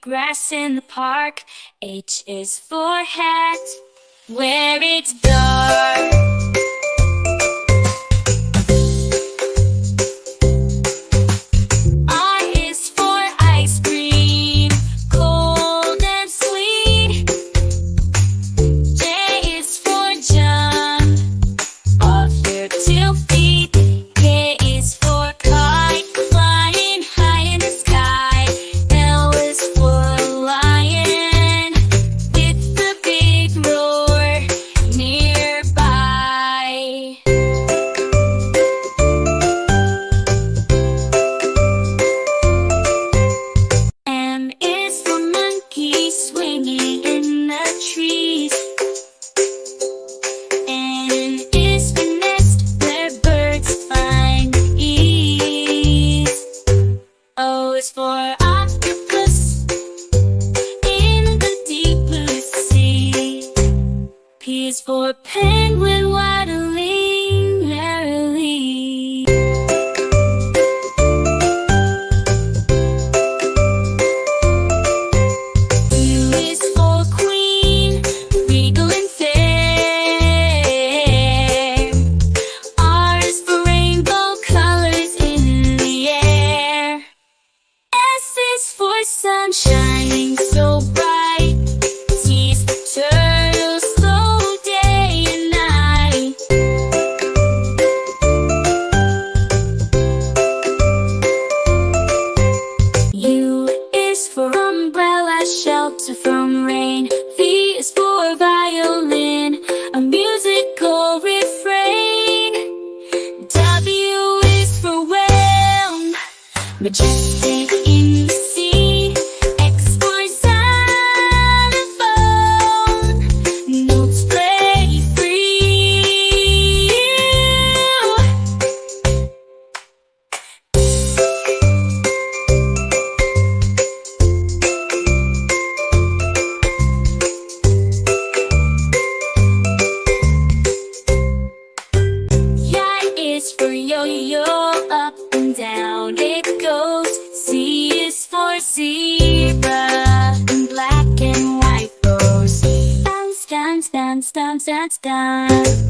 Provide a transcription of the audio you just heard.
grass in the park. H is for hat, where it's dark. I is for ice cream, cold and sweet. J is for jump, off your 2 feet. K is for kite, flying high in the sky. L is for lion, with the big roar nearby. M is for monkey, swinging in the trees. N is for nest, where birds find ease. O is for octopus, in the deep blue sea. P is for penguin, waddling merrily. U is for queen, regal and fair. R is for rainbow colors in the air. S is for sun shining so bright. T is for turtle, slow day and night. U is for umbrella, shelter from rain. V is for violin, a musical refrain. W is for whale, majestic in the sea. X for xylophone, notes play free. Y is for yo-yo, up and down it goes. Z is for zebra, in black and white rows. Bounce, dance, dance, dance, dance, dance.